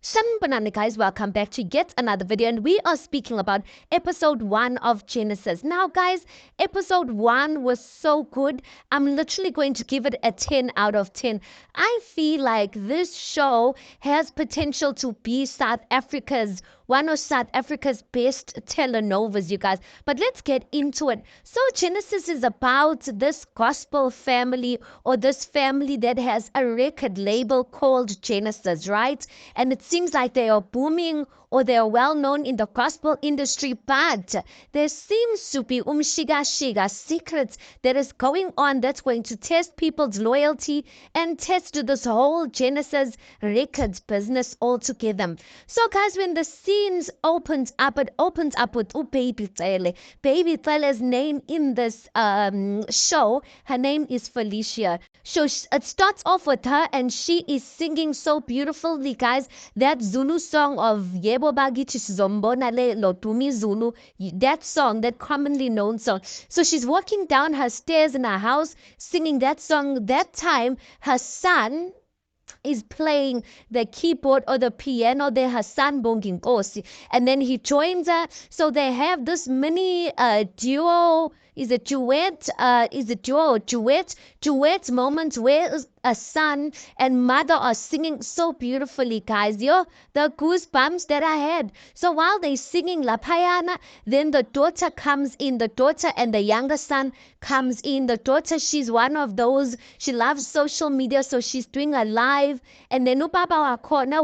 Sanibonani guys, welcome back to yet another video, and we are speaking about episode 1 of Genesis. Now guys, episode 1 was so good. I'm literally going to give it a 10 out of 10. I feel like this show has potential to be one of South Africa's best telenovas, you guys. But let's get into it. So Genesis is about this gospel family, or this family that has a record label called Genesis, right? And it seems like they are booming, or they are well known in the gospel industry, but there seems to be shiga secrets that is going on that's going to test people's loyalty and test this whole Genesis Records business altogether. So guys, when the scenes opens up, it opens up with Baby Cele. Baby Cele's name in this show, her name is Felicia. So it starts off with her and she is singing so beautifully, guys. That Zulu song of Yebo Bagithi Sizombona Le Lotumi Zulu, that song, that commonly known song. So she's walking down her stairs in her house singing that song. That time her son is playing the keyboard or the piano there, her son Bonginkosi, and then he joins her. So they have this mini duo, is it duet moment where a son and mother are singing so beautifully, guys. Yo, the goosebumps that I had. So while they singing La Payana, then the daughter comes in, the daughter and the younger son comes in. The daughter, she's one of those, she loves social media, so she's doing a live, and then ubaba wakhona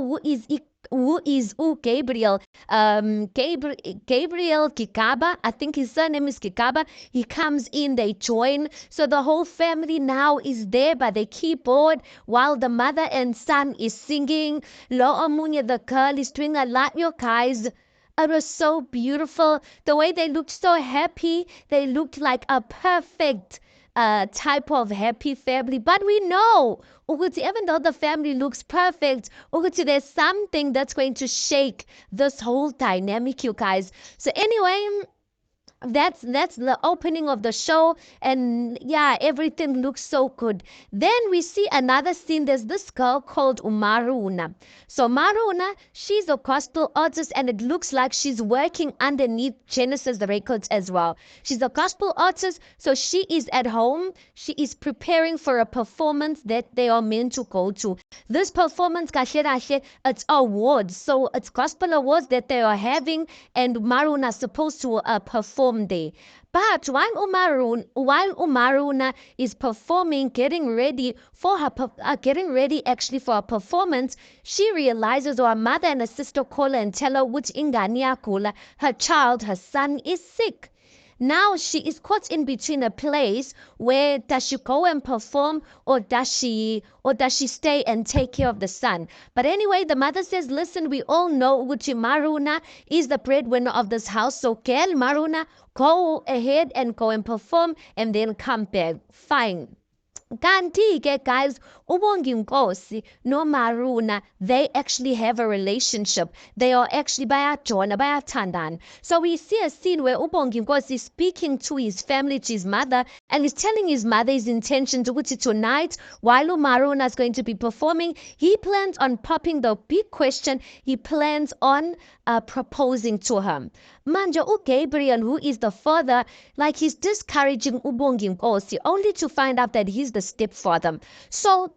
who is Gabriel, Gabriel Kikaba, I think his surname is Kikaba. He comes in, they join. So the whole family now is there by the keyboard while the mother and son is singing. Lo Omunye, the girl, is doing a lot, you guys. It was so beautiful. The way they looked so happy. They looked like a perfect type of happy family. But we know, even though the family looks perfect, there's something that's going to shake this whole dynamic, you guys. So anyway, that's the opening of the show, and yeah, everything looks so good. Then we see another scene. There's this girl called Umaruna. So Maruna, she's a gospel artist, and it looks like she's working underneath Genesis Records as well. She's a gospel artist, so she is at home. She is preparing for a performance that they are meant to go to. This performance, it's awards, so it's gospel awards that they are having, and Maruna is supposed to perform day. But while Umaruna is performing, getting ready actually for a performance, she realizes, or her mother and her sister call her and tell her which ingani her child, her son, is sick. Now she is caught in between a place where does she go and perform, or does she stay and take care of the son? But anyway, the mother says, listen, we all know Uchi Maruna is the breadwinner of this house, so girl Maruna, go ahead and go and perform and then come back. Fine. Kanti-ke guys, uBongikazi no Maruna, they actually have a relationship. They are actually bayathandana. So we see a scene where uBongikazi is speaking to his family, to his mother, and he's telling his mother his intention to tonight, while uMaruna is going to be performing, he plans on popping the big question. He plans on proposing to her. Manja Gabriel, who is the father, like he's discouraging uBongikazi, only to find out that he's the stepfather. So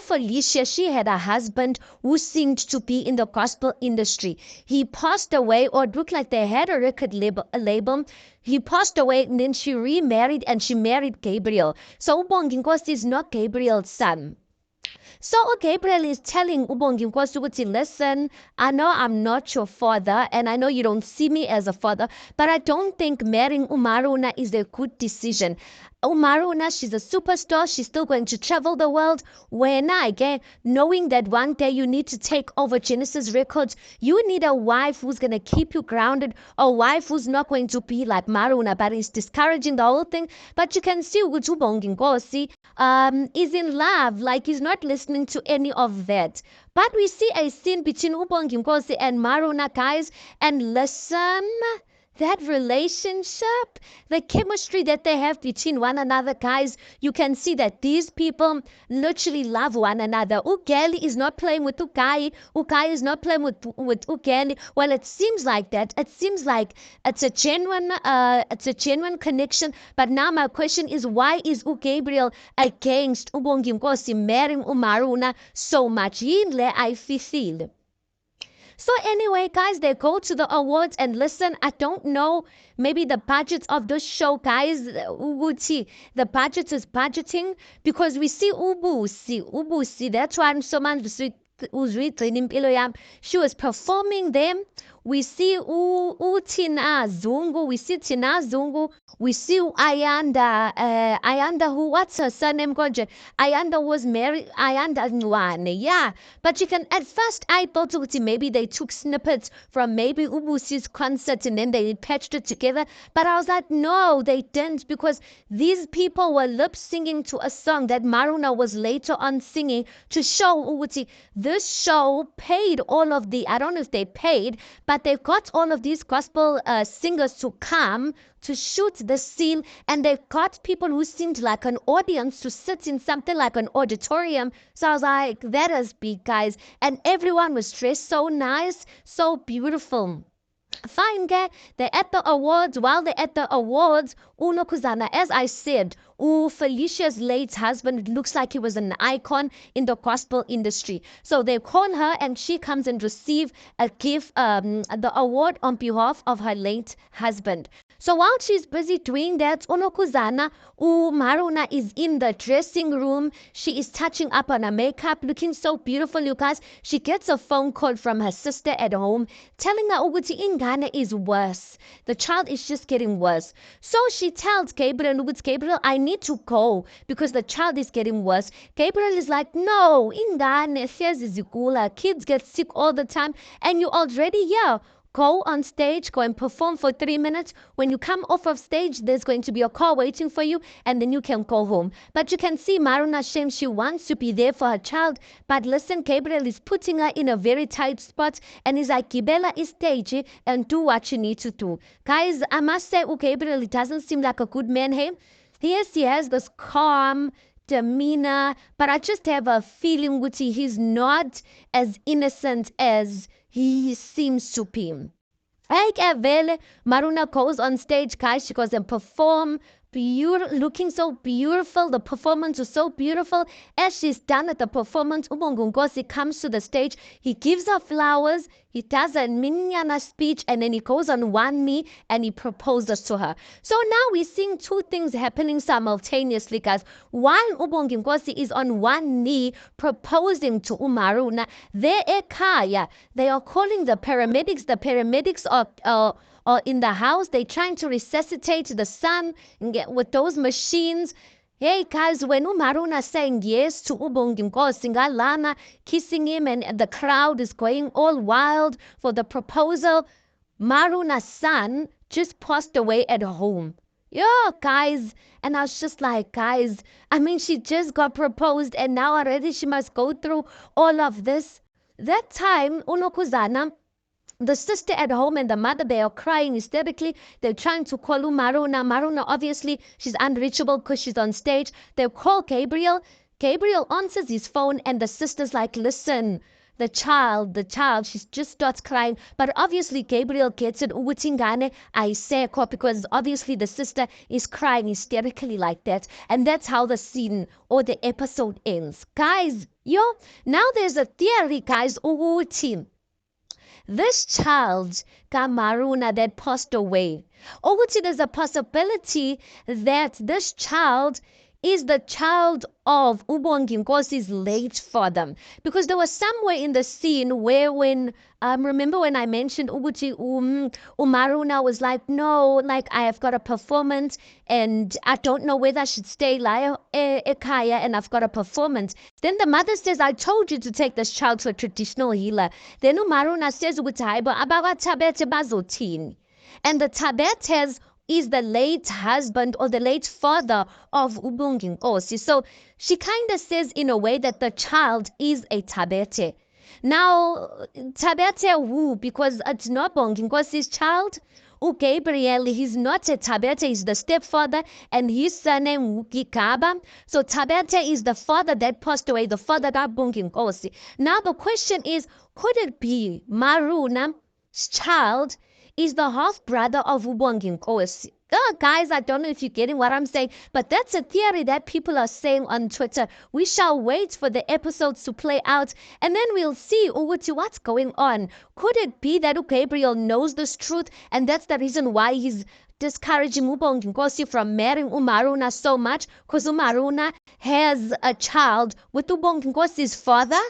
Felicia, she had a husband who seemed to be in the gospel industry. He passed away, or it looked like they had a record label. He passed away, and then she remarried, and she married Gabriel. So uBongikazi is not Gabriel's son. So Gabriel is telling uBongikazi, listen, I know I'm not your father, and I know you don't see me as a father, but I don't think marrying Umaruna is a good decision. Umaruna, she's a superstar. She's still going to travel the world. When again, knowing that one day you need to take over Genesis Records, you need a wife who's going to keep you grounded, a wife who's not going to be like Maruna, but is discouraging the whole thing. But you can see uBongikazi is in love, like he's not listening to any of that. But we see a scene between uBongikazi and Maruna, guys, and listen, that relationship, the chemistry that they have between one another, guys, you can see that these people literally love one another. Ugeli is not playing with Ukai. Ukai is not playing with Ugeli. Well, it seems like that. It seems like it's a genuine connection. But now my question is, why is Gabriel against Ubongi Nkosi marrying Umaruna so much? Yinle I feel. So anyway, guys, they go to the awards and listen. I don't know, maybe the budget of this show, guys, ukuthi the budget is budgeting because we see Ubusi. That's why someone who's reading impilo yam. She was performing them. We see Tina Zungu. We see Tina Zungu. We see Ayanda, who, what's her surname? Konje? Ayanda was married. Ayanda Nwane, yeah. But you can, at first, I thought maybe they took snippets from maybe Ubusi's concert and then they patched it together. But I was like, no, they didn't, because these people were lip singing to a song that Maruna was later on singing to show Ubusi. This show paid all of the, I don't know if they paid, but they've got all of these gospel singers to come to shoot the scene, and they've got people who seemed like an audience to sit in something like an auditorium. So I was like, that is big, guys. And everyone was dressed so nice, so beautiful. Fine, guy. They're at the awards. While they're at the awards, Unokuzana, as I said, Felicia's late husband looks like he was an icon in the gospel industry. So they call her and she comes and receive a gift, the award on behalf of her late husband. So while she's busy doing that, Unokuzana, Maruna is in the dressing room. She is touching up on her makeup, looking so beautiful, you guys. She gets a phone call from her sister at home telling her Uguti Ingane is worse. The child is just getting worse. So she tells Gabriel, Gabriel, I need to go because the child is getting worse. Gabriel is like, no, Ingane, Zikula, kids get sick all the time and you're already here. Go on stage, go and perform for 3 minutes. When you come off of stage, there's going to be a car waiting for you, and then you can go home. But you can see Maruna Shem, she wants to be there for her child. But listen, Gabriel is putting her in a very tight spot, and he's like, Gibela is stage and do what you need to do. Guys, I must say, Gabriel, it doesn't seem like a good man, hey? Yes, he has this calm demeanor, but I just have a feeling, Guti, he's not as innocent as he seems to be. Like Vele, Maruna goes on stage, guys. She goes and perform, looking so beautiful. The performance was so beautiful. As she's done at the performance, Ubongi Nkosi comes to the stage. He gives her flowers. He does a minyana speech, and then he goes on one knee and he proposes to her. So now we're seeing two things happening simultaneously, guys. While Ubongi Nkosi is on one knee proposing to Umaruna, they're ekhaya. They are calling the paramedics. The paramedics are in the house. They're trying to resuscitate the son with those machines. Hey guys, when Umaruna saying yes to Ubongi Nkosi ngalana, kissing him, and the crowd is going all wild for the proposal, Maruna's son just passed away at home. Yeah, guys. And I was just like, guys, I mean, she just got proposed and now already she must go through all of this. That time, Unokuzana, the sister at home and the mother, they are crying hysterically. They're trying to call Maruna. Maruna, obviously, she's unreachable because she's on stage. They call Gabriel. Gabriel answers his phone and the sister's like, listen, the child, she just starts crying. But obviously, Gabriel gets it. Uwutingane, I say, because obviously the sister is crying hysterically like that. And that's how the scene or the episode ends. Guys, now there's a theory, guys, Uwuti. This child, Maruna, that passed away. Ukuthi there's a possibility that this child is the child of Ubongi Nkosi's late father. Because there was somewhere in the scene where when, remember when I mentioned Ubuti Umaruna was like, no, like I have got a performance and I don't know whether I should stay Ekaya and I've got a performance. Then the mother says, I told you to take this child to a traditional healer. Then Umaruna says, and the Tabetes is the late husband or the late father of Ubongi Nkosi. So she kind of says in a way that the child is a Tabete. Now, Tabete who? Because it's not Bongi Nkosi's child. Gabriel, he's not a Tabete, he's the stepfather, and his surname Gikaba. So Tabete is the father that passed away, the father that Bunginkosi. Now the question is, could it be Maruna's child is the half brother of Ubonginkosi? Oh, guys, I don't know if you're getting what I'm saying, but that's a theory that people are saying on Twitter. We shall wait for the episodes to play out, and then we'll see what's going on. Could it be that Gabriel knows this truth, and that's the reason why he's discouraging Ubonginkosi from marrying Umaruna so much? Because Umaruna has a child with Ubonginkosi's father?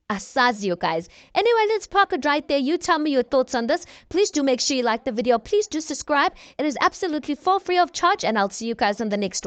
Asazi, you guys. Anyway, let's park it right there. You tell me your thoughts on this. Please do make sure you like the video. Please do subscribe. It is absolutely for free of charge, and I'll see you guys on the next one.